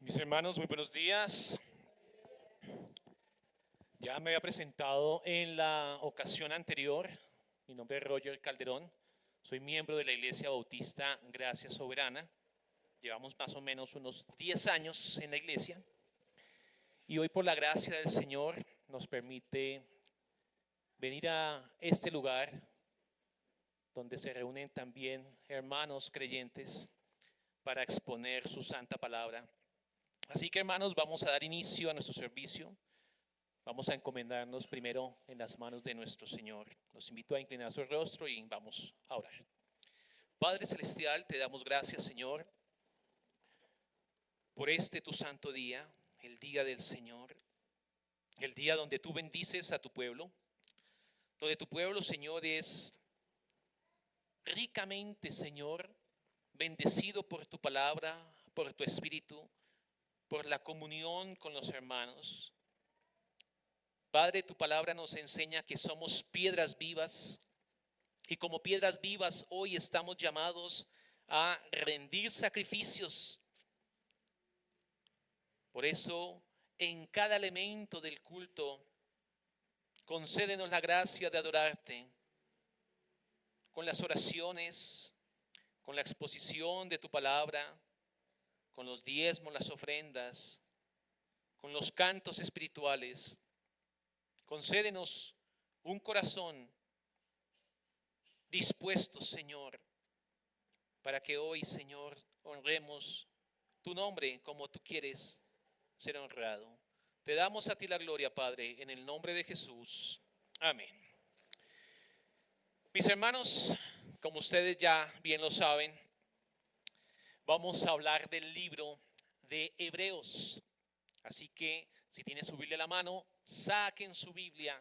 Mis hermanos, muy buenos días. Ya me había presentado en la ocasión anterior. Mi nombre es Roger Calderón. Soy miembro de la Iglesia Bautista Gracia Soberana. Llevamos más o menos unos 10 años en la iglesia. Y hoy, por la gracia del Señor, nos permite venir a este lugar donde se reúnen también hermanos creyentes para exponer su santa palabra. Así que, hermanos, vamos a dar inicio a nuestro servicio. Vamos a encomendarnos primero en las manos de nuestro Señor. Los invito a inclinar su rostro y vamos a orar. Padre Celestial, te damos gracias, Señor, por este tu santo día, el día del Señor, el día donde tú bendices a tu pueblo, donde tu pueblo, Señor, es ricamente, Señor, bendecido por tu palabra, por tu espíritu, por la comunión con los hermanos. Padre, tu palabra nos enseña que somos piedras vivas y como piedras vivas hoy estamos llamados a rendir sacrificios. Por eso, en cada elemento del culto, concédenos la gracia de adorarte con las oraciones, con la exposición de tu palabra, con los diezmos, las ofrendas, con los cantos espirituales. Concédenos un corazón dispuesto, Señor, para que hoy, Señor, honremos tu nombre como tú quieres ser honrado. Te damos a ti la gloria, Padre, en el nombre de Jesús. Amén. Mis hermanos, como ustedes ya bien lo saben, vamos a hablar del libro de Hebreos. Así que si tienen su Biblia a la mano, saquen su Biblia,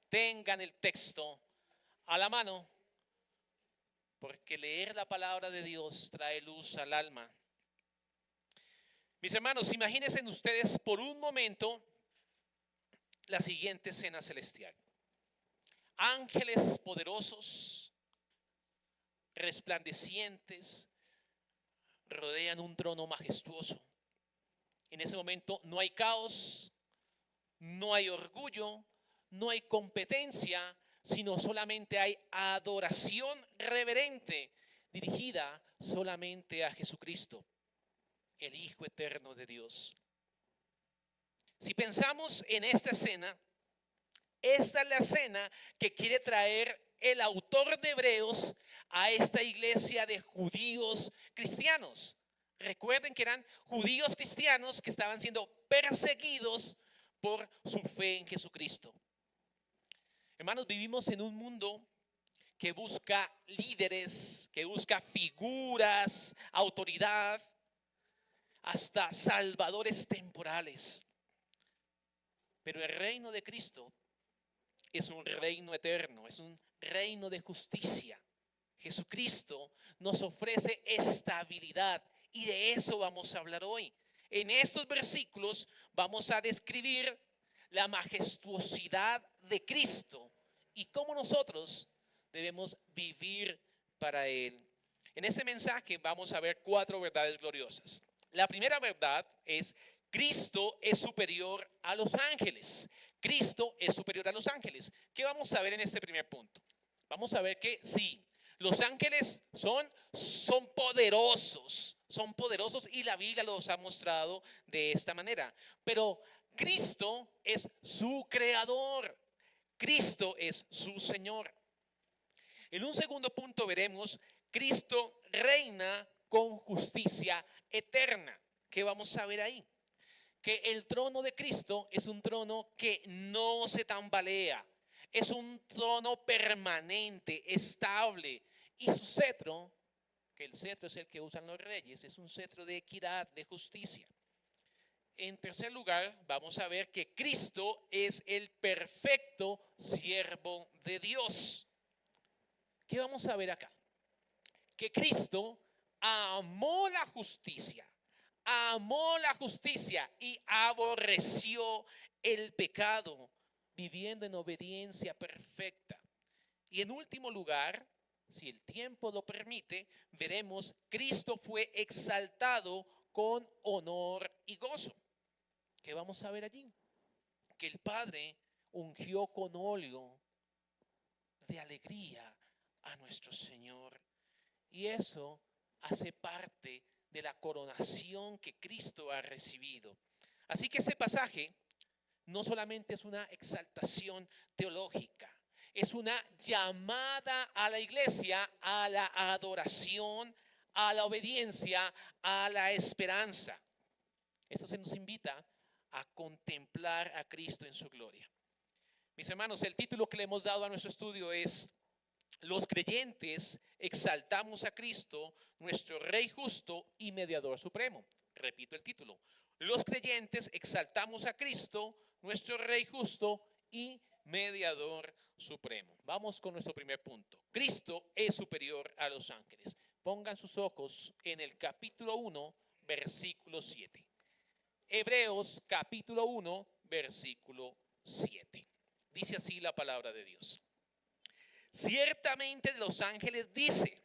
tengan el texto a la mano, porque leer la palabra de Dios trae luz al alma. Mis hermanos, imagínense ustedes por un momento la siguiente escena celestial. Ángeles poderosos, resplandecientes, rodean un trono majestuoso. En ese momento no hay caos, no hay orgullo, no hay competencia, sino solamente hay adoración reverente dirigida solamente a Jesucristo, el Hijo eterno de Dios. Si pensamos en esta escena, esta es la escena que quiere traer el autor de Hebreos a esta iglesia de judíos cristianos. Recuerden que eran judíos cristianos que estaban siendo perseguidos por su fe en Jesucristo. Hermanos, vivimos en un mundo que busca líderes, que busca figuras, autoridad, hasta salvadores temporales. Pero el reino de Cristo es un reino eterno, es un reino de justicia. Jesucristo nos ofrece estabilidad y de eso vamos a hablar hoy. En estos versículos vamos a describir la majestuosidad de Cristo y cómo nosotros debemos vivir para Él. En este mensaje vamos a ver 4 verdades gloriosas. La primera verdad es: Cristo es superior a los ángeles. Cristo es superior a los ángeles. ¿Qué vamos a ver en este primer punto? Vamos a ver que sí, los ángeles son poderosos y la Biblia los ha mostrado de esta manera. Pero Cristo es su creador. Cristo es su Señor. En un segundo punto veremos: Cristo reina con justicia eterna. ¿Qué vamos a ver ahí? Que el trono de Cristo es un trono que no se tambalea, es un trono permanente, estable, y su cetro, que el cetro es el que usan los reyes, es un cetro de equidad, de justicia. En tercer lugar, vamos a ver que Cristo es el perfecto siervo de Dios. ¿Qué vamos a ver acá? Que Cristo amó la justicia y aborreció el pecado, viviendo en obediencia perfecta. Y en último lugar, si el tiempo lo permite, veremos: Cristo fue exaltado con honor y gozo. ¿Qué vamos a ver allí? Que el Padre ungió con óleo de alegría a nuestro Señor. Y eso hace parte de la coronación que Cristo ha recibido. Así que este pasaje no solamente es una exaltación teológica, es una llamada a la iglesia a la adoración, a la obediencia, a la esperanza. Esto se nos invita a contemplar a Cristo en su gloria. Mis hermanos, el título que le hemos dado a nuestro estudio es: los creyentes exaltamos a Cristo, nuestro Rey justo y mediador supremo. Repito el título: los creyentes exaltamos a Cristo, nuestro Rey justo y mediador supremo. Vamos con nuestro primer punto. Cristo es superior a los ángeles. Pongan sus ojos en el capítulo 1, versículo 7. Hebreos capítulo 1, versículo 7. Dice así la palabra de Dios: ciertamente de los ángeles dice: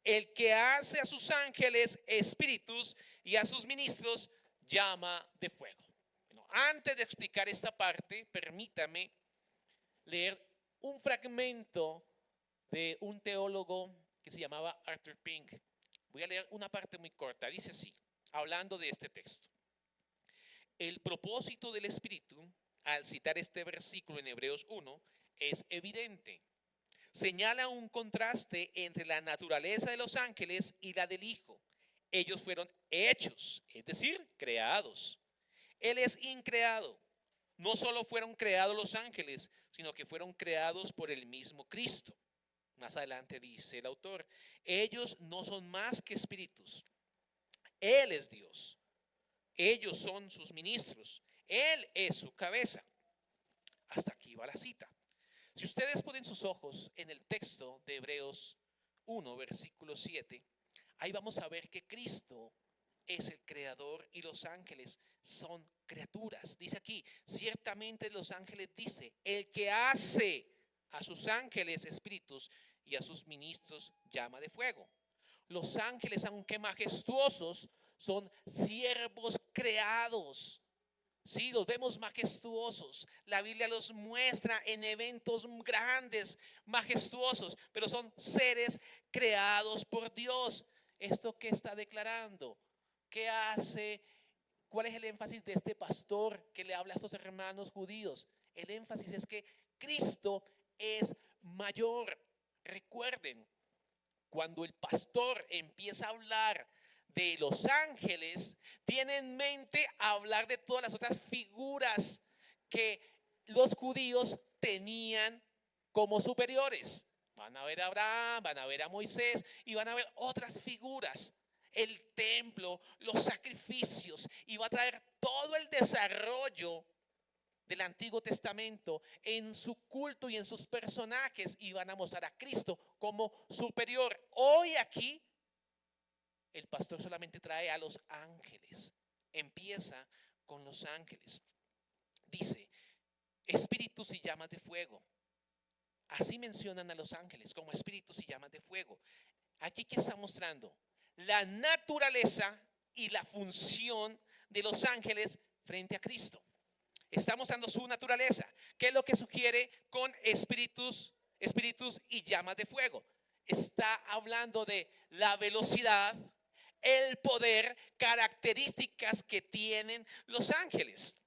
el que hace a sus ángeles espíritus y a sus ministros llama de fuego. Bueno, antes de explicar esta parte, permítame leer un fragmento de un teólogo que se llamaba Arthur Pink. Voy a leer una parte muy corta. Dice así, hablando de este texto: el propósito del Espíritu, al citar este versículo en Hebreos 1, es evidente. Señala un contraste entre la naturaleza de los ángeles y la del Hijo. Ellos fueron hechos, es decir, creados. Él es increado. No solo fueron creados los ángeles, sino que fueron creados por el mismo Cristo. Más adelante dice el autor: ellos no son más que espíritus. Él es Dios. Ellos son sus ministros. Él es su cabeza. Hasta aquí va la cita. Si ustedes ponen sus ojos en el texto de Hebreos 1, versículo 7, ahí vamos a ver que Cristo es el creador y los ángeles son criaturas. Dice aquí, ciertamente los ángeles dice: el que hace a sus ángeles espíritus y a sus ministros llama de fuego. Los ángeles, aunque majestuosos, son siervos creados. Sí, los vemos majestuosos. La Biblia los muestra en eventos grandes, majestuosos, pero son seres creados por Dios. ¿Esto qué está declarando? ¿Qué hace? ¿Cuál es el énfasis de este pastor que le habla a estos hermanos judíos? El énfasis es que Cristo es mayor. Recuerden, cuando el pastor empieza a hablar de los ángeles, tiene en mente hablar de todas las otras figuras que los judíos tenían como superiores. Van a ver a Abraham, van a ver a Moisés y van a ver otras figuras. El templo, los sacrificios, y va a traer todo el desarrollo del Antiguo Testamento en su culto y en sus personajes, y van a mostrar a Cristo como superior. Hoy aquí el pastor solamente trae a los ángeles. Empieza con los ángeles. Dice: espíritus y llamas de fuego. Así mencionan a los ángeles, como espíritus y llamas de fuego. Aquí, ¿qué está mostrando? La naturaleza y la función de los ángeles frente a Cristo. Está mostrando su naturaleza. ¿Qué es lo que sugiere con espíritus y llamas de fuego? Está hablando de la velocidad, el poder, características que tienen los ángeles.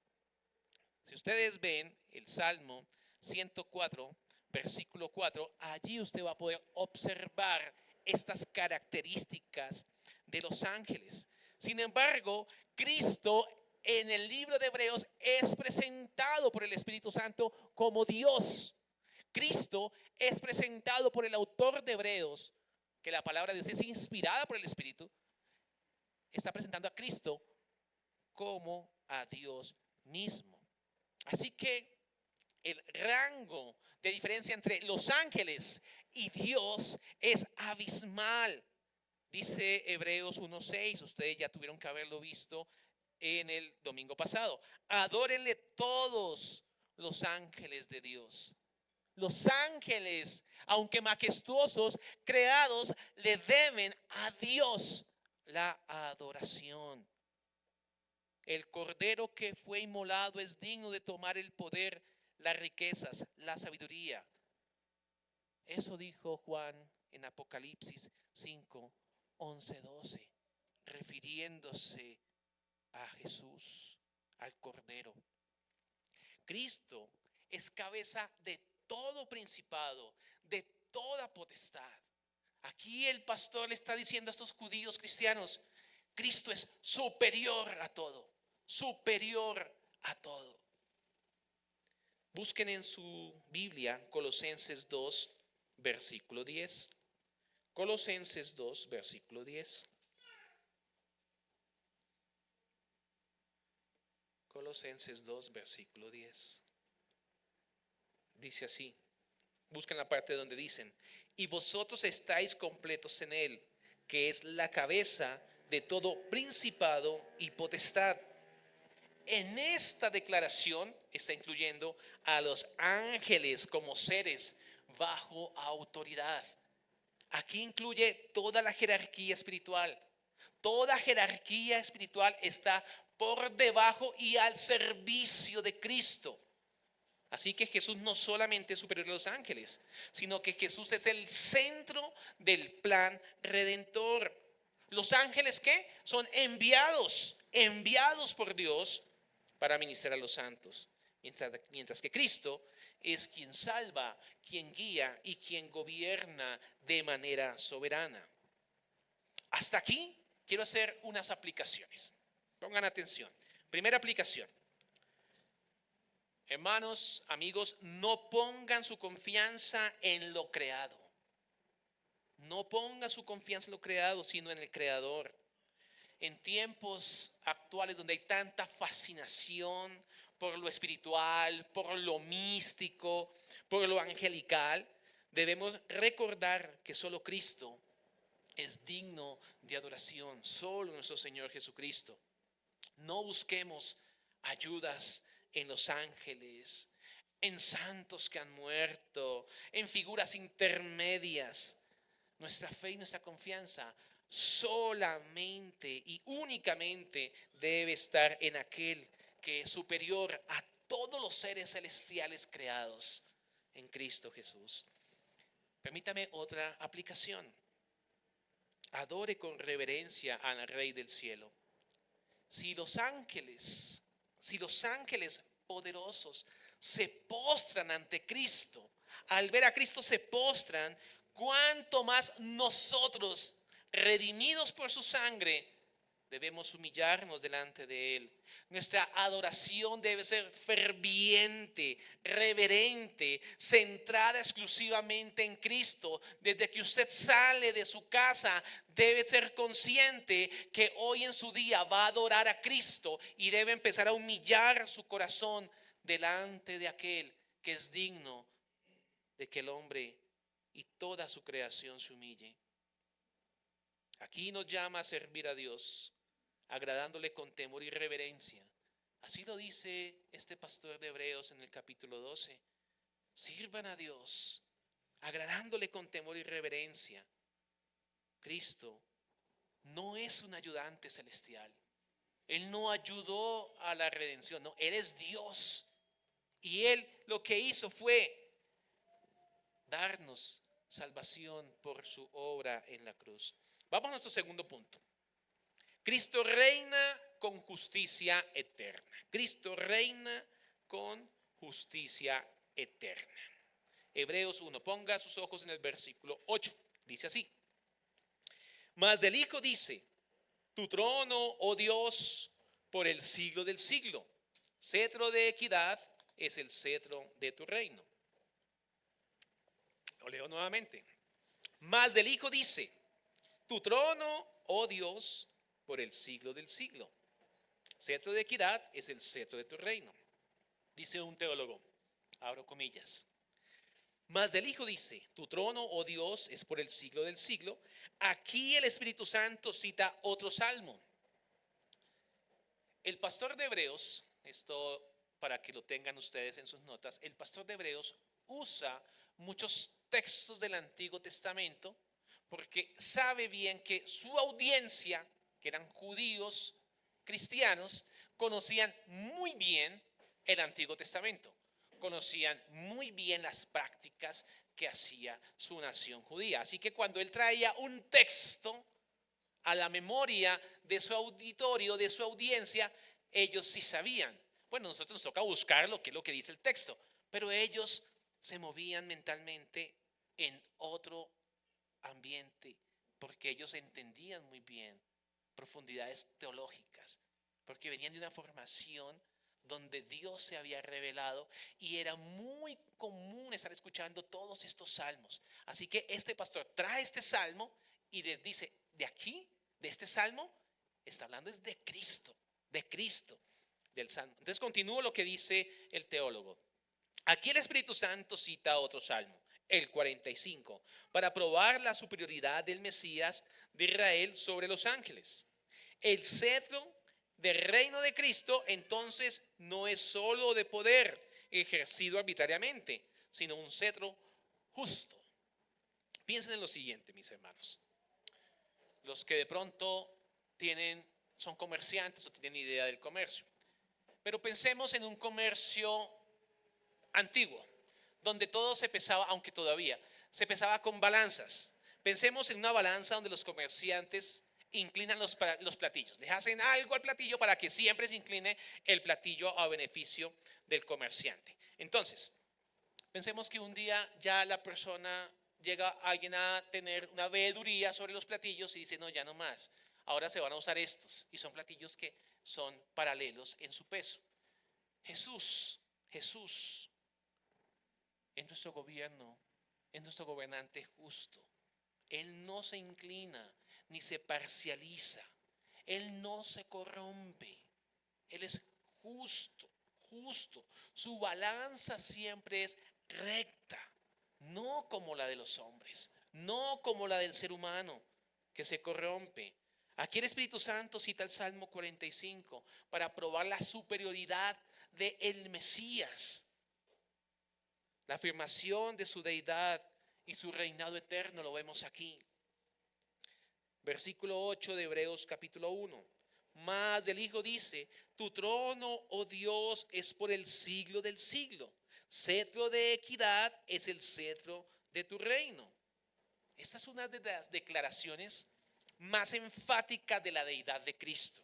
Si ustedes ven el Salmo 104, versículo 4, allí usted va a poder observar estas características de los ángeles. Sin embargo, Cristo en el libro de Hebreos es presentado por el Espíritu Santo como Dios. Cristo es presentado por el autor de Hebreos, que la palabra de Dios es inspirada por el Espíritu. Está presentando a Cristo como a Dios mismo. Así que el rango de diferencia entre los ángeles y Dios es abismal. Dice Hebreos 1:6, ustedes ya tuvieron que haberlo visto en el domingo pasado: adórenle todos los ángeles de Dios. Los ángeles, aunque majestuosos, creados, le deben a Dios la adoración. El cordero que fue inmolado es digno de tomar el poder, las riquezas, la sabiduría. Eso dijo Juan en Apocalipsis 5, 11, 12, refiriéndose a Jesús, al cordero. Cristo es cabeza de todo principado, de toda potestad. Aquí el pastor le está diciendo a estos judíos cristianos, Cristo es superior a todo, superior a todo. Busquen en su Biblia Colosenses 2, versículo 10. Colosenses 2, versículo 10. Colosenses 2, versículo 10. Dice así. Busquen la parte donde dicen, y vosotros estáis completos en él, que es la cabeza de todo principado y potestad. En esta declaración está incluyendo a los ángeles como seres bajo autoridad. Aquí incluye toda la jerarquía espiritual. Toda jerarquía espiritual está por debajo y al servicio de Cristo. Así que Jesús no solamente es superior a los ángeles, sino que Jesús es el centro del plan redentor. Los ángeles, ¿qué? Son enviados por Dios para ministrar a los santos. Mientras que Cristo es quien salva, quien guía y quien gobierna de manera soberana. Hasta aquí quiero hacer unas aplicaciones. Pongan atención. Primera aplicación. Hermanos, amigos, no pongan su confianza en lo creado. No pongan su confianza en lo creado, sino en el Creador. En tiempos actuales donde hay tanta fascinación por lo espiritual, por lo místico, por lo angelical, debemos recordar que solo Cristo es digno de adoración, solo nuestro Señor Jesucristo. No busquemos ayudas en los ángeles, en santos que han muerto, en figuras intermedias. Nuestra fe y nuestra confianza solamente y únicamente debe estar en aquel que es superior a todos los seres celestiales creados, en Cristo Jesús. Permítame otra aplicación. Adore con reverencia al Rey del cielo. Si los ángeles poderosos se postran ante Cristo, al ver a Cristo se postran, cuánto más nosotros, redimidos por su sangre, debemos humillarnos delante de Él. Nuestra adoración debe ser ferviente, reverente, centrada exclusivamente en Cristo. Desde que usted sale de su casa, debe ser consciente que hoy en su día va a adorar a Cristo y debe empezar a humillar su corazón delante de aquel que es digno de que el hombre y toda su creación se humille. Aquí nos llama a servir a Dios, agradándole con temor y reverencia. Así lo dice este pastor de Hebreos en el capítulo 12. Sirvan a Dios, agradándole con temor y reverencia. Cristo no es un ayudante celestial. Él no ayudó a la redención, no, Él es Dios. Y Él lo que hizo fue darnos salvación por su obra en la cruz. Vamos a nuestro segundo punto. Cristo reina con justicia eterna. Cristo reina con justicia eterna. Hebreos 1, ponga sus ojos en el versículo 8. Dice así: mas del Hijo dice, tu trono, oh Dios, por el siglo del siglo. Cetro de equidad es el cetro de tu reino. Lo leo nuevamente. Mas del Hijo dice, tu trono, oh Dios, por el siglo del siglo. Cetro de equidad es el cetro de tu reino. Dice un teólogo, abro comillas. Mas del Hijo dice, tu trono, oh Dios, es por el siglo del siglo. Aquí el Espíritu Santo cita otro salmo. El pastor de Hebreos, esto para que lo tengan ustedes en sus notas, el pastor de Hebreos usa muchos textos del Antiguo Testamento porque sabe bien que su audiencia que eran judíos cristianos, conocían muy bien el Antiguo Testamento, conocían muy bien las prácticas que hacía su nación judía. Así que cuando él traía un texto a la memoria de su auditorio, de su audiencia, ellos sí sabían. Bueno, nosotros nos toca buscar lo que es lo que dice el texto, pero ellos se movían mentalmente en otro ambiente, porque ellos entendían muy bien profundidades teológicas, porque venían de una formación donde Dios se había revelado y era muy común estar escuchando todos estos salmos. Así que este pastor trae este salmo y les dice, de aquí, de este salmo, está hablando es de Cristo, del salmo. Entonces continúo lo que dice el teólogo. Aquí el Espíritu Santo cita otro salmo, el 45, para probar la superioridad del Mesías de Israel sobre los ángeles. El cetro del reino de Cristo entonces no es solo de poder ejercido arbitrariamente, sino un cetro justo. Piensen en lo siguiente, mis hermanos. Los que de pronto son comerciantes o tienen idea del comercio. Pero pensemos en un comercio antiguo, donde todo se pesaba, aunque todavía se pesaba con balanzas. Pensemos en una balanza donde los comerciantes inclinan los platillos, le hacen algo al platillo para que siempre se incline el platillo a beneficio del comerciante. Entonces, pensemos que un día ya la persona llega alguien a tener una veeduría sobre los platillos y dice, no, ya no más, ahora se van a usar estos, y son platillos que son paralelos en su peso. Jesús es nuestro gobierno, es nuestro gobernante justo. Él no se inclina ni se parcializa. Él no se corrompe. Él es justo. Su balanza siempre es recta, no como la de los hombres, no como la del ser humano que se corrompe. Aquí el Espíritu Santo cita el Salmo 45 para probar la superioridad del Mesías. La afirmación de su deidad y su reinado eterno lo vemos aquí. Versículo 8 de Hebreos capítulo 1. Mas el Hijo dice, tu trono, oh Dios, es por el siglo del siglo. Cetro de equidad es el cetro de tu reino. Esta es una de las declaraciones más enfáticas de la deidad de Cristo.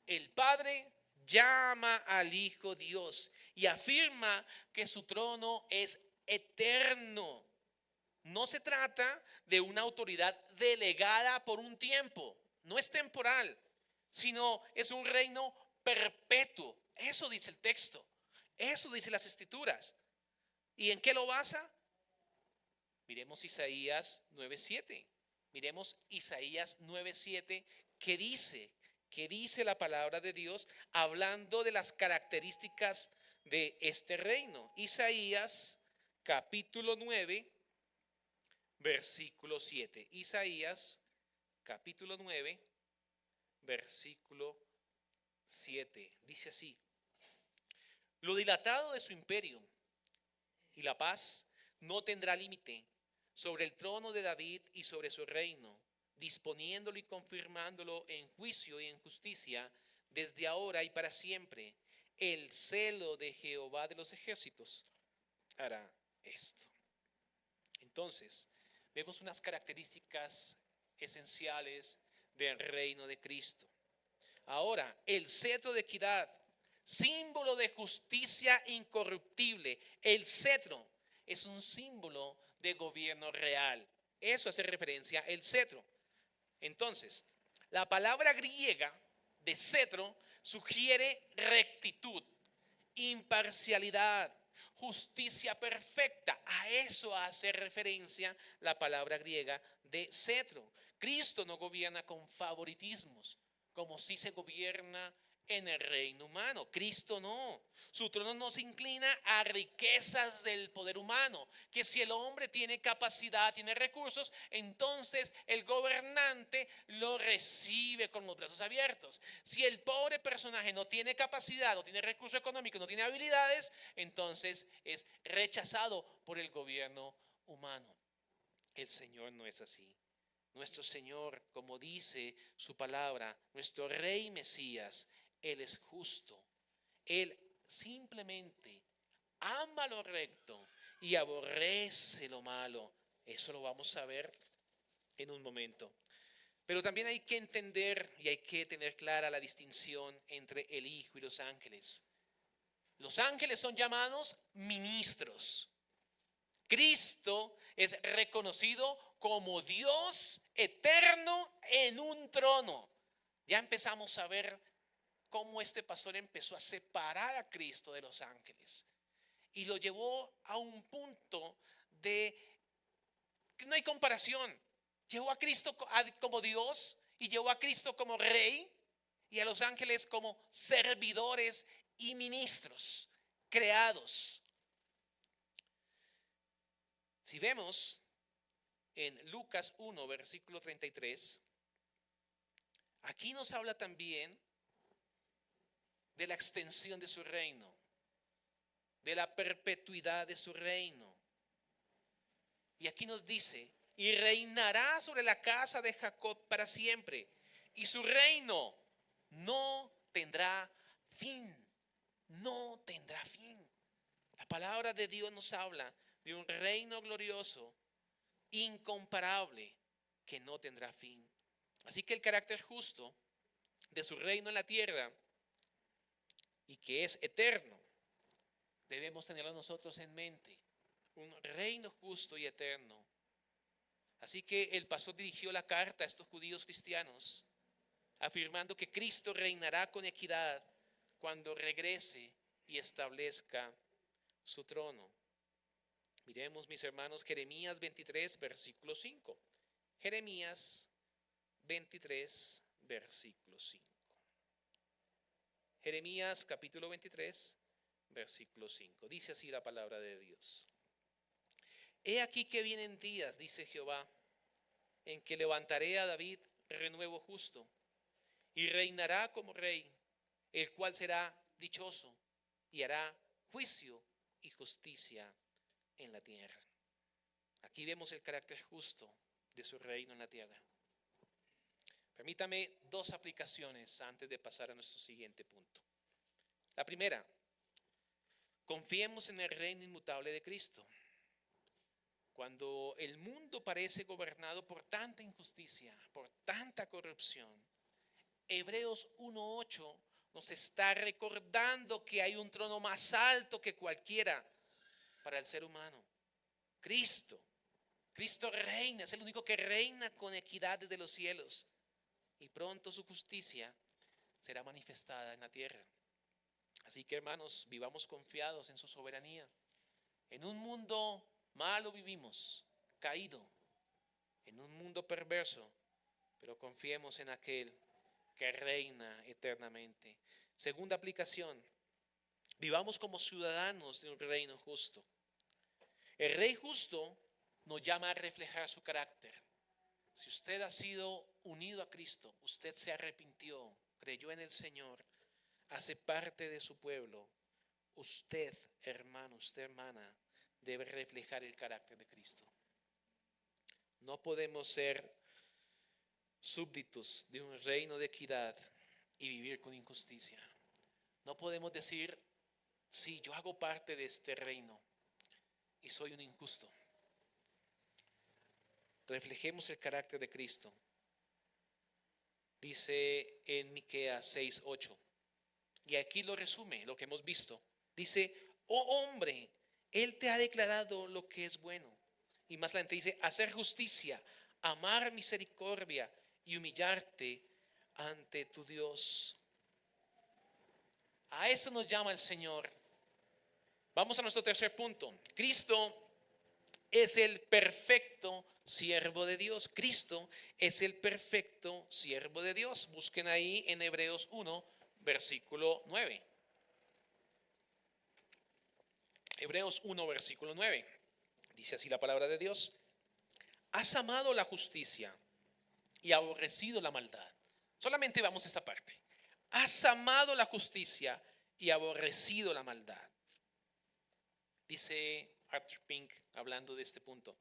El Padre llama al Hijo Dios y afirma que su trono es eterno. No se trata de una autoridad delegada por un tiempo, no es temporal, sino es un reino perpetuo. Eso dice el texto, eso dice las Escrituras. ¿Y en qué lo basa? Miremos Isaías 9:7. Miremos Isaías 9:7, que dice la palabra de Dios hablando de las características de este reino. Isaías capítulo 9, versículo 7. Isaías capítulo 9, versículo 7. Dice así: lo dilatado de su imperio y la paz no tendrá límite sobre el trono de David y sobre su reino, disponiéndolo y confirmándolo en juicio y en justicia desde ahora y para siempre. El celo de Jehová de los ejércitos hará esto. Entonces, vemos unas características esenciales del reino de Cristo. Ahora, el cetro de equidad, símbolo de justicia incorruptible. El cetro es un símbolo de gobierno real. Eso hace referencia al cetro. Entonces, la palabra griega de cetro sugiere rectitud, imparcialidad, justicia perfecta. A eso hace referencia la palabra griega de cetro. Cristo no gobierna con favoritismos, como si se gobierna en el reino humano. Cristo no. Su trono no se inclina a riquezas del poder humano, que si el hombre tiene capacidad, tiene recursos, entonces el gobernante lo recibe con los brazos abiertos. Si el pobre personaje no tiene capacidad, no tiene recursos económicos, no tiene habilidades, entonces es rechazado por el gobierno humano. El Señor no es así. nuestro Señor, como dice su palabra, nuestro Rey Mesías, Él es justo. Él simplemente ama lo recto y aborrece lo malo. Eso lo vamos a ver en un momento. Pero también hay que entender y hay que tener clara la distinción entre el Hijo y los ángeles. Los ángeles son llamados ministros. Cristo es reconocido como Dios eterno en un trono. Ya empezamos a ver cómo este pastor empezó a separar a Cristo de los ángeles y lo llevó a un punto de que no hay comparación. Llevó a Cristo como Dios y llevó a Cristo como Rey y a los ángeles como servidores y ministros creados. Si vemos en Lucas 1, versículo 33, aquí nos habla también de la extensión de su reino, de la perpetuidad de su reino. Y aquí nos dice, y reinará sobre la casa de Jacob para siempre, y su reino no tendrá fin, no tendrá fin. La palabra de Dios nos habla de un reino glorioso, incomparable, que no tendrá fin. Así que el carácter justo de su reino en la tierra y que es eterno, debemos tenerlo nosotros en mente. Un reino justo y eterno. Así que el pastor dirigió la carta a estos judíos cristianos, afirmando que Cristo reinará con equidad cuando regrese y establezca su trono. Miremos, mis hermanos, Jeremías 23, versículo 5. Jeremías 23, versículo 5. Jeremías capítulo 23, versículo 5. Dice así la palabra de Dios. He aquí que vienen días, dice Jehová, en que levantaré a David renuevo justo, y reinará como rey, el cual será dichoso, y hará juicio y justicia en la tierra. Aquí vemos el carácter justo de su reino en la tierra. Permítame dos aplicaciones antes de pasar a nuestro siguiente punto. La primera, confiemos en el reino inmutable de Cristo. Cuando el mundo parece gobernado por tanta injusticia, por tanta corrupción, Hebreos 1:8 nos está recordando que hay un trono más alto que cualquiera para el ser humano. Cristo reina, es el único que reina con equidad desde los cielos. Y pronto su justicia será manifestada en la tierra. Así que, hermanos, vivamos confiados en su soberanía. En un mundo malo vivimos, caído, en un mundo perverso, pero confiemos en aquel que reina eternamente. Segunda aplicación, vivamos como ciudadanos de un reino justo. El rey justo nos llama a reflejar su carácter. Si usted ha sido unido a Cristo, usted se arrepintió, creyó en el Señor, hace parte de su pueblo, usted, hermano, usted, hermana, debe reflejar el carácter de Cristo. No podemos ser súbditos de un reino de equidad y vivir con injusticia. No podemos decir, sí, yo hago parte de este reino y soy un injusto. Reflejemos el carácter de Cristo. Dice en Miqueas 6:8, y aquí lo resume lo que hemos visto. Dice, oh hombre, Él te ha declarado lo que es bueno. Y más adelante dice, hacer justicia, amar misericordia y humillarte ante tu Dios. A eso nos llama el Señor. Vamos a nuestro tercer punto. Cristo es el perfecto siervo de Dios. Cristo es el perfecto siervo de Dios. Busquen ahí en Hebreos 1, versículo 9. Hebreos 1, versículo 9. Dice así la palabra de Dios. Has amado la justicia y aborrecido la maldad. Solamente vamos a esta parte. Has amado la justicia y aborrecido la maldad. Dice Arthur Pink hablando de este punto.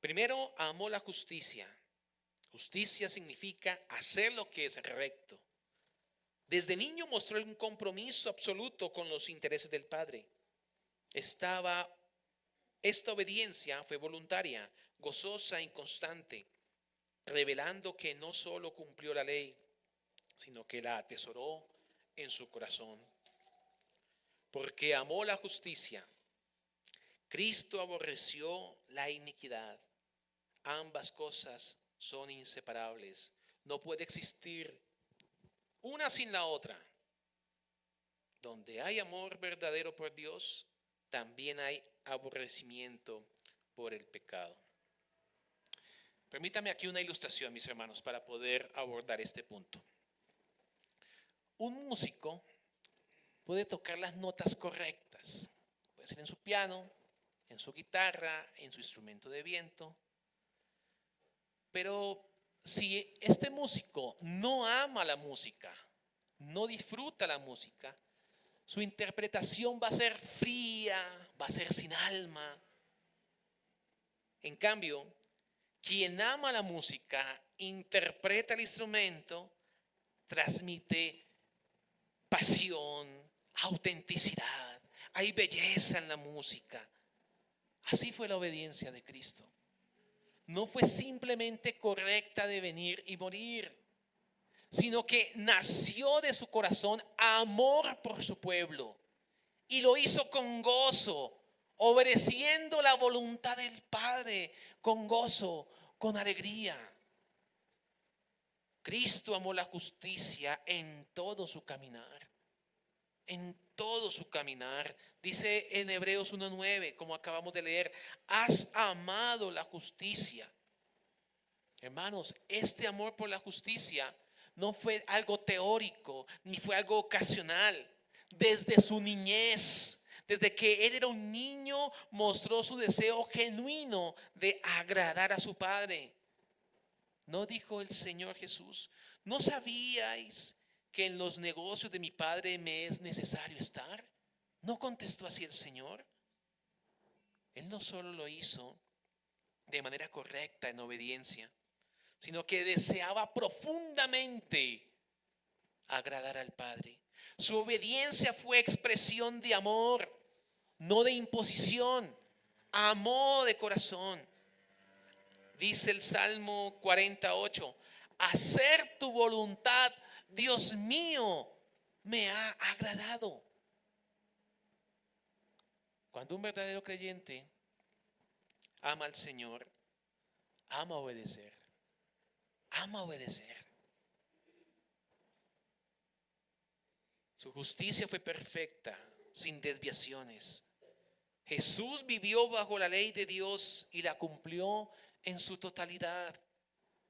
Primero, amó la justicia. Justicia significa hacer lo que es recto. Desde niño mostró un compromiso absoluto con los intereses del Padre. Esta obediencia fue voluntaria, gozosa y constante, revelando que no solo cumplió la ley, sino que la atesoró en su corazón. Porque amó la justicia, Cristo aborreció la iniquidad. Ambas cosas son inseparables. No puede existir una sin la otra. Donde hay amor verdadero por Dios, también hay aborrecimiento por el pecado. Permítame aquí una ilustración, mis hermanos, para poder abordar este punto. Un músico puede tocar las notas correctas. Puede ser en su piano, en su guitarra, en su instrumento de viento. Pero si este músico no ama la música, no disfruta la música, su interpretación va a ser fría, va a ser sin alma. En cambio, quien ama la música, interpreta el instrumento, transmite pasión, autenticidad, hay belleza en la música. Así fue la obediencia de Cristo. No fue simplemente correcta de venir y morir, sino que nació de su corazón amor por su pueblo y lo hizo con gozo, obedeciendo la voluntad del Padre, con gozo, con alegría. Cristo amó la justicia en todo su caminar, en todo su caminar. Dice en Hebreos 1:9, como acabamos de leer, has amado la justicia. Hermanos, este amor por la justicia no fue algo teórico, ni fue algo ocasional. Desde su niñez, desde que él era un niño, mostró su deseo genuino de agradar a su Padre. ¿No dijo el Señor Jesús? ¿No sabíais que en los negocios de mi Padre me es necesario estar? ¿No contestó así el Señor? Él no solo lo hizo de manera correcta en obediencia, sino que deseaba profundamente agradar al Padre. Su obediencia fue expresión de amor, no de imposición. Amó de corazón. Dice el Salmo 48, hacer tu voluntad, Dios mío, me ha agradado. Cuando un verdadero creyente ama al Señor, ama obedecer. Ama obedecer. Su justicia fue perfecta, sin desviaciones. Jesús vivió bajo la ley de Dios y la cumplió en su totalidad.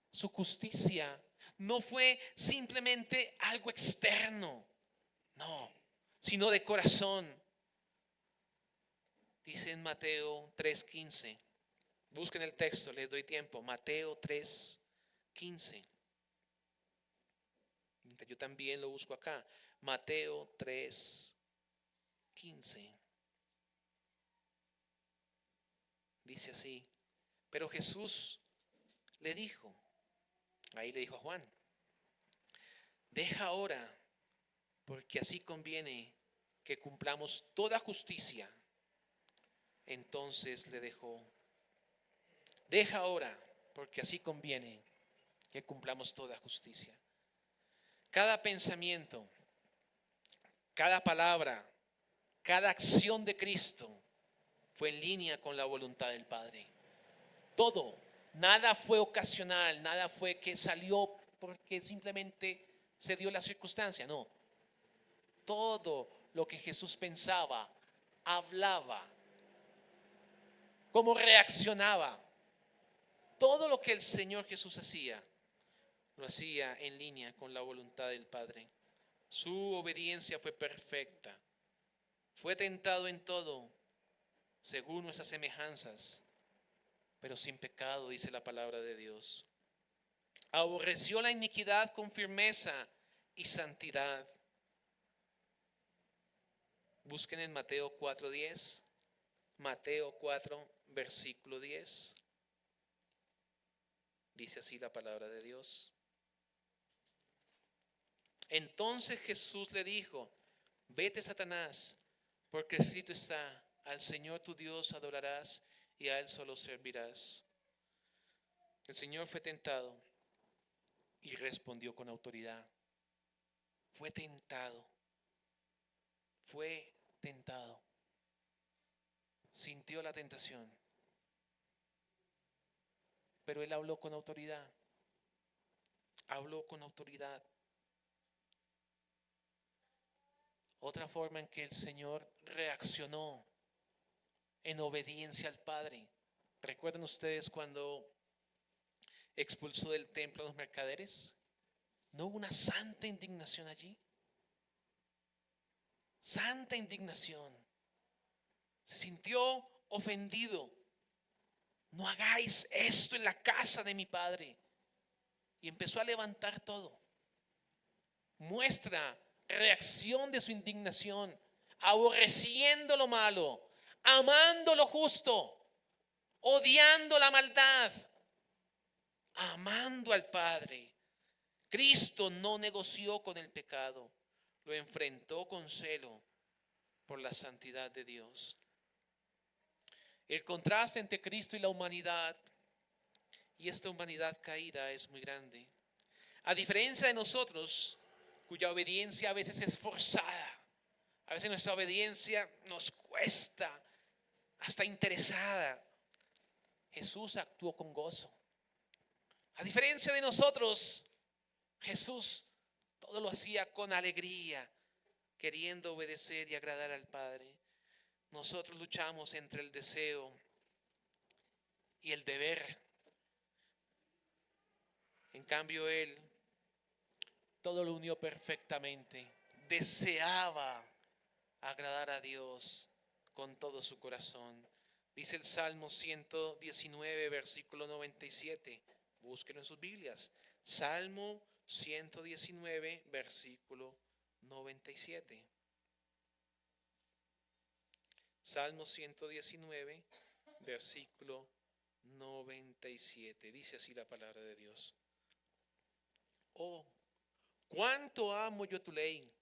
Su justicia no fue simplemente algo externo, no, sino de corazón. Dice en Mateo 3:15. Busquen el texto, les doy tiempo. Mateo 3:15. Yo también lo busco acá. Mateo 3:15. Dice así. Pero Jesús le dijo, ahí le dijo a Juan, deja ahora, porque así conviene que cumplamos toda justicia. Entonces le dejó. Deja ahora, porque así conviene que cumplamos toda justicia. Cada pensamiento, cada palabra, cada acción de Cristo fue en línea con la voluntad del Padre. Todo, nada fue ocasional, nada fue que salió porque simplemente se dio la circunstancia, no. Todo lo que Jesús pensaba, hablaba, cómo reaccionaba, todo lo que el Señor Jesús hacía, lo hacía en línea con la voluntad del Padre. Su obediencia fue perfecta. Fue tentado en todo, según nuestras semejanzas, pero sin pecado, dice la palabra de Dios. Aborreció la iniquidad con firmeza y santidad. Busquen en Mateo 4:10. Mateo 4, versículo 10. Dice así la palabra de Dios. Entonces Jesús le dijo: vete, Satanás, porque escrito está: al Señor tu Dios adorarás y a Él solo servirás. El Señor fue tentado y respondió con autoridad. Fue tentado. Fue tentado. Sintió la tentación. Pero Él habló con autoridad. Habló con autoridad. Otra forma en que el Señor reaccionó en obediencia al Padre. ¿Recuerdan ustedes cuando expulsó del templo a los mercaderes? ¿No hubo una santa indignación allí? Santa indignación. Se sintió ofendido. No hagáis esto en la casa de mi Padre. Y empezó a levantar todo. Muestra reacción de su indignación, aborreciendo lo malo, amando lo justo, odiando la maldad, amando al Padre. Cristo no negoció con el pecado, lo enfrentó con celo por la santidad de Dios. El contraste entre Cristo y la humanidad, y esta humanidad caída, es muy grande. A diferencia de nosotros, cuya obediencia a veces es forzada, a veces nuestra obediencia nos cuesta, hasta interesada, Jesús actuó con gozo. A diferencia de nosotros, Jesús todo lo hacía con alegría, queriendo obedecer y agradar al Padre. Nosotros luchamos entre el deseo y el deber. En cambio, Él todo lo unió perfectamente. Deseaba agradar a Dios con todo su corazón. Dice el Salmo 119, versículo 97. Búsquenlo en sus Biblias. Salmo 119, versículo 97. Salmo 119, versículo 97. Dice así la palabra de Dios. Oh, cuánto amo yo tu ley.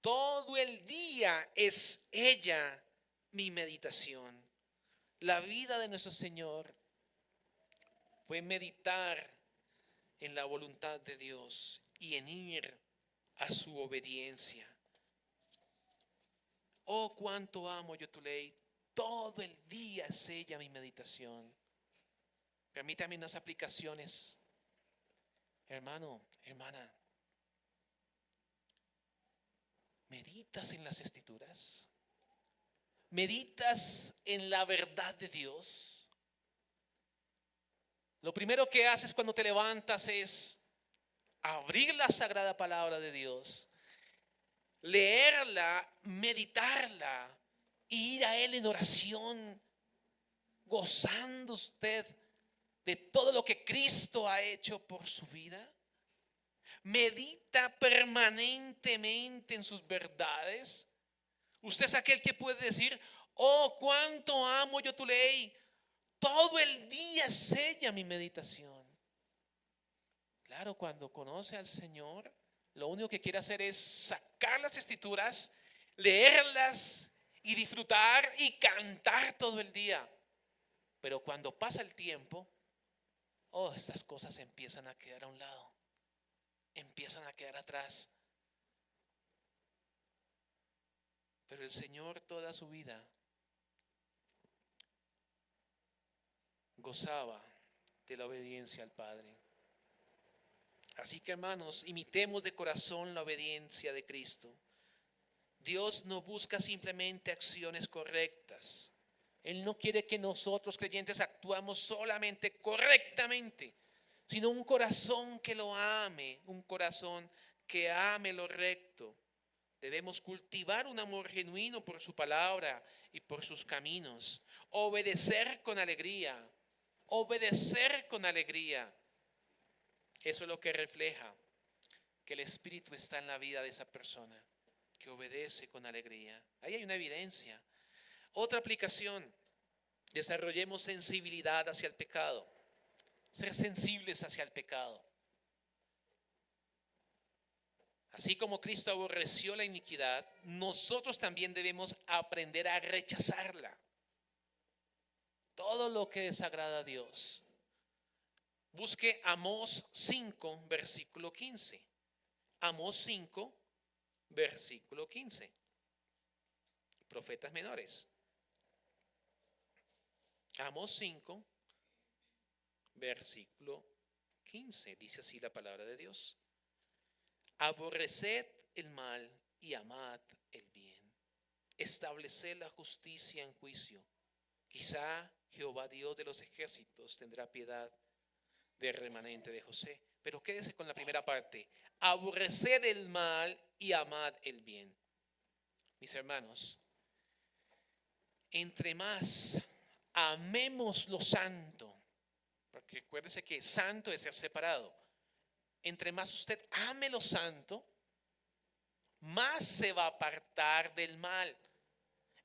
Todo el día es ella mi meditación. La vida de nuestro Señor fue meditar en la voluntad de Dios y en ir a su obediencia. Oh, cuánto amo yo tu ley. Todo el día es ella mi meditación. Permítame unas aplicaciones. Hermano, hermana, ¿meditas en las Escrituras? ¿Meditas en la verdad de Dios? Lo primero que haces cuando te levantas es abrir la sagrada palabra de Dios, leerla, meditarla y ir a Él en oración, gozando usted de todo lo que Cristo ha hecho por su vida. Medita permanentemente en sus verdades. Usted es aquel que puede decir: oh, cuánto amo yo tu ley. Todo el día es ella mi meditación. Claro, cuando conoce al Señor, lo único que quiere hacer es sacar las Escrituras, leerlas y disfrutar y cantar todo el día. Pero cuando pasa el tiempo, oh, estas cosas empiezan a quedar a un lado, empiezan a quedar atrás. Pero el Señor toda su vida gozaba de la obediencia al Padre. Así que, hermanos, imitemos de corazón la obediencia de Cristo. Dios no busca simplemente acciones correctas. Él no quiere que nosotros creyentes actuamos solamente correctamente, sino un corazón que lo ame, un corazón que ame lo recto. Debemos cultivar un amor genuino por su palabra y por sus caminos. Obedecer con alegría. Obedecer con alegría. Eso es lo que refleja que el Espíritu está en la vida de esa persona, que obedece con alegría. Ahí hay una evidencia. Otra aplicación: desarrollemos sensibilidad hacia el pecado. ser sensibles hacia el pecado. Así como Cristo aborreció la iniquidad, nosotros también debemos aprender a rechazarla. Todo lo que desagrada a Dios. Busque Amós 5, versículo 15. Amós 5, versículo 15. Profetas menores. Amós 5, versículo 15. Dice así la palabra de Dios. Aborreced el mal y amad el bien. Estableced la justicia en juicio. Quizá Jehová Dios de los ejércitos tendrá piedad del remanente de José. Pero quédese con la primera parte. Aborreced el mal y amad el bien. Mis hermanos, entre más amemos lo santo, porque acuérdese que santo es ser separado. Entre más usted ame lo santo, más se va a apartar del mal.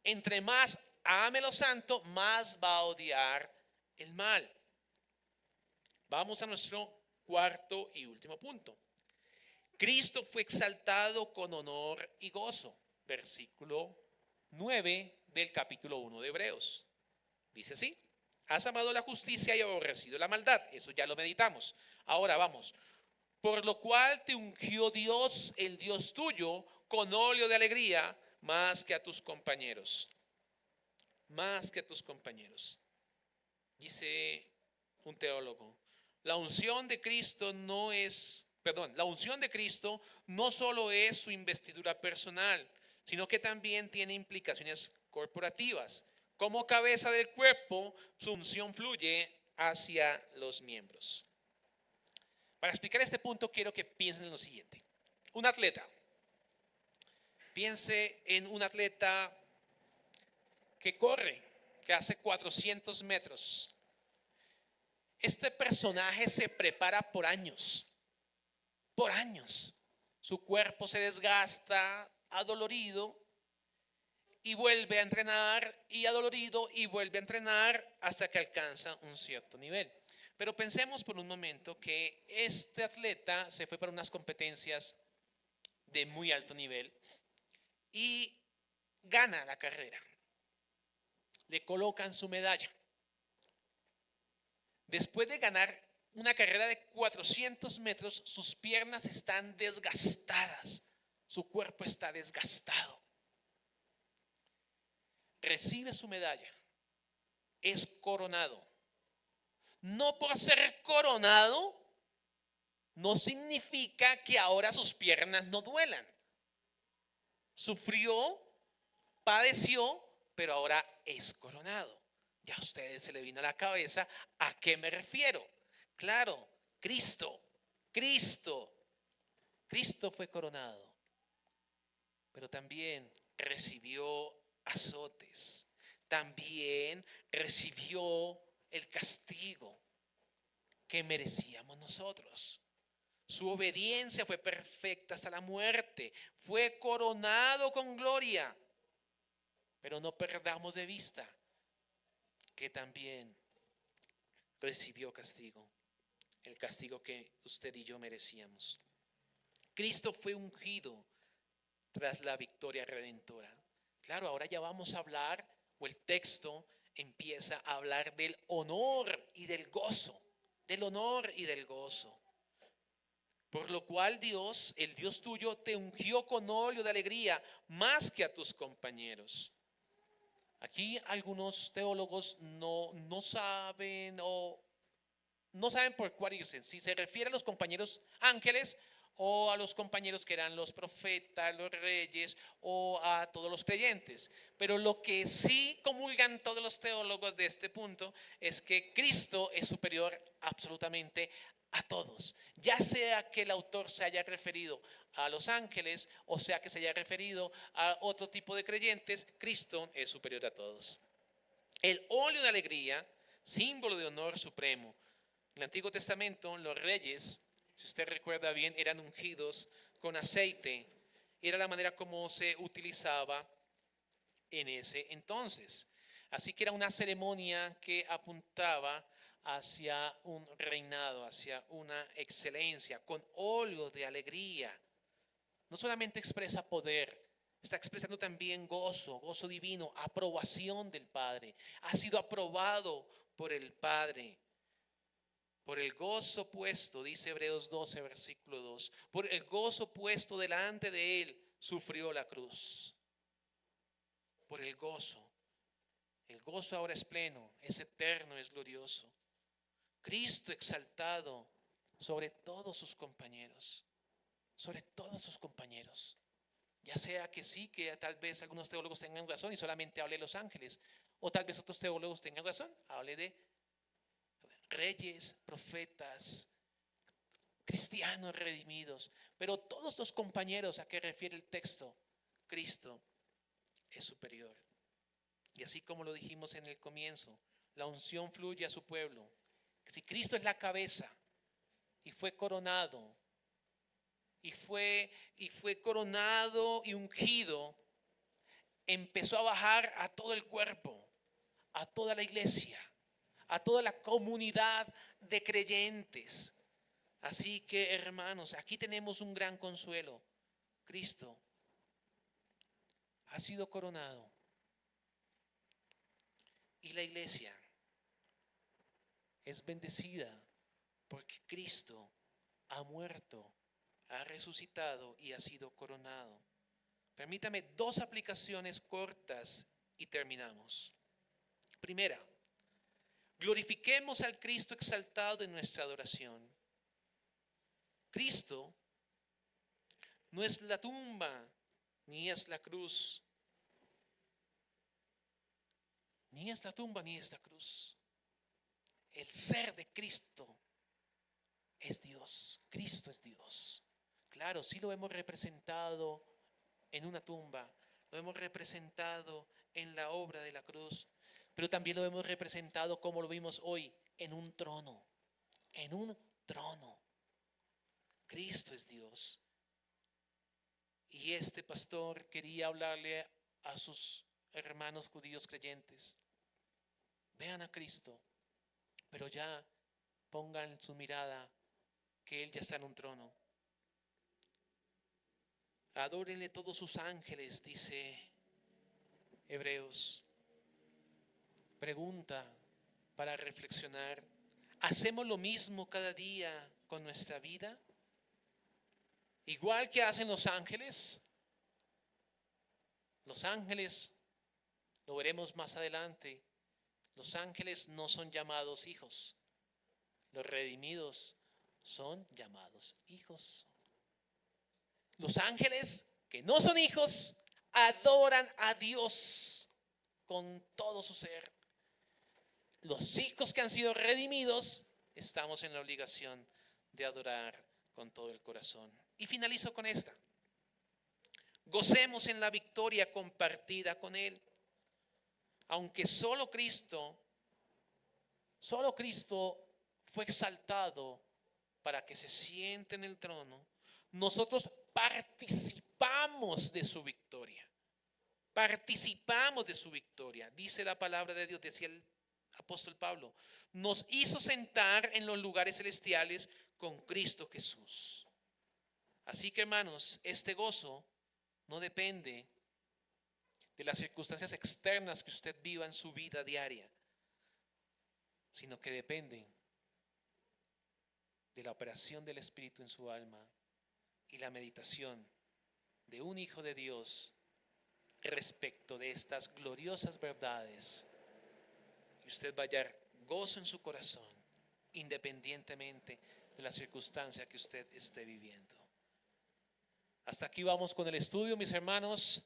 Entre más ame lo santo, más va a odiar el mal. Vamos a nuestro cuarto y último punto. Cristo fue exaltado con honor y gozo. Versículo 9 del capítulo 1 de Hebreos. Dice así: has amado la justicia y aborrecido la maldad. Eso ya lo meditamos. Ahora vamos. Por lo cual te ungió Dios, el Dios tuyo, con óleo de alegría, más que a tus compañeros. Más que a tus compañeros. Dice un teólogo, la unción de Cristo no solo es su investidura personal, sino que también tiene implicaciones corporativas. Como cabeza del cuerpo, su unción fluye hacia los miembros. Para explicar este punto, quiero que piensen en lo siguiente. Un atleta. Piense en un atleta que corre, que hace 400 metros. Este personaje se prepara por años. Por años. Su cuerpo se desgasta, adolorido, y vuelve a entrenar, y adolorido, y vuelve a entrenar hasta que alcanza un cierto nivel. Pero pensemos por un momento que este atleta se fue para unas competencias de muy alto nivel y gana la carrera. Le colocan su medalla. Después de ganar una carrera de 400 metros, sus piernas están desgastadas. Su cuerpo está desgastado. Recibe su medalla. Es coronado. No por ser coronado, no significa que ahora sus piernas no duelan. Sufrió, padeció, pero ahora es coronado. Ya a ustedes se le vino a la cabeza a qué me refiero. Claro, Cristo fue coronado, pero también recibió azotes, también recibió el castigo que merecíamos nosotros. Su obediencia fue perfecta hasta la muerte. Fue coronado con gloria. Pero no perdamos de vista que también recibió castigo. El castigo que usted y yo merecíamos. Cristo fue ungido tras la victoria redentora. Claro, ahora ya vamos a hablar, o el texto empieza a hablar del honor y del gozo. Del honor y del gozo. Por lo cual Dios, el Dios tuyo, te ungió con óleo de alegría más que a tus compañeros. Aquí algunos teólogos no saben por cuál irse. Si se refiere a los compañeros ángeles o a los compañeros que eran los profetas, los reyes o a todos los creyentes. Pero lo que sí comulgan todos los teólogos de este punto es que Cristo es superior absolutamente a todos. Ya sea que el autor se haya referido a los ángeles o sea que se haya referido a otro tipo de creyentes, Cristo es superior a todos. El óleo de alegría, símbolo de honor supremo. En el Antiguo Testamento los reyes, si usted recuerda bien, eran ungidos con aceite. Era la manera como se utilizaba en ese entonces. Así que era una ceremonia que apuntaba hacia un reinado, hacia una excelencia, con óleo de alegría. No solamente expresa poder, está expresando también gozo, gozo divino, aprobación del Padre. Ha sido aprobado por el Padre. Por el gozo puesto, dice Hebreos 12, versículo 2, por el gozo puesto delante de él, sufrió la cruz. Por el gozo. El gozo ahora es pleno, es eterno, es glorioso. Cristo exaltado sobre todos sus compañeros. Sobre todos sus compañeros. Ya sea que sí, que tal vez algunos teólogos tengan razón y solamente hable de los ángeles. O tal vez otros teólogos tengan razón, hable de reyes, profetas, cristianos redimidos. Pero todos los compañeros a que refiere el texto, Cristo es superior. Y así como lo dijimos en el comienzo, la unción fluye a su pueblo. Si Cristo es la cabeza y fue coronado, y fue coronado y ungido, empezó a bajar a todo el cuerpo, a toda la iglesia, a toda la comunidad de creyentes. Así que, hermanos, aquí tenemos un gran consuelo. Cristo ha sido coronado y la iglesia es bendecida porque Cristo ha muerto, ha resucitado y ha sido coronado. Permítame 2 aplicaciones cortas y terminamos. Primera, glorifiquemos al Cristo exaltado en nuestra adoración. Cristo no es la tumba, ni es la cruz. Ni es la tumba, ni es la cruz. El ser de Cristo es Dios. Cristo es Dios. Claro, sí lo hemos representado en una tumba, lo hemos representado en la obra de la cruz, pero también lo hemos representado como lo vimos hoy, en un trono. En un trono. Cristo es Dios. Y este pastor quería hablarle a sus hermanos judíos creyentes. Vean a Cristo, pero ya pongan su mirada que Él ya está en un trono. Adórenle todos sus ángeles, dice Hebreos. Pregunta para reflexionar: ¿hacemos lo mismo cada día con nuestra vida? Igual que hacen los ángeles. Los ángeles, lo veremos más adelante, los ángeles no son llamados hijos. Los redimidos son llamados hijos. Los ángeles que no son hijos adoran a Dios con todo su ser. Los hijos que han sido redimidos estamos en la obligación de adorar con todo el corazón. Y finalizo con esta: gocemos en la victoria compartida con Él. Aunque solo Cristo fue exaltado para que se siente en el trono, nosotros participamos de su victoria. Participamos de su victoria. Dice la palabra de Dios, decía el apóstol Pablo, nos hizo sentar en los lugares celestiales con Cristo Jesús. Así que, hermanos, este gozo no depende de las circunstancias externas que usted viva en su vida diaria, sino que depende de la operación del Espíritu en su alma y la meditación de un hijo de Dios respecto de estas gloriosas verdades. Y usted va a hallar gozo en su corazón, independientemente de la circunstancia que usted esté viviendo. Hasta aquí vamos con el estudio, mis hermanos.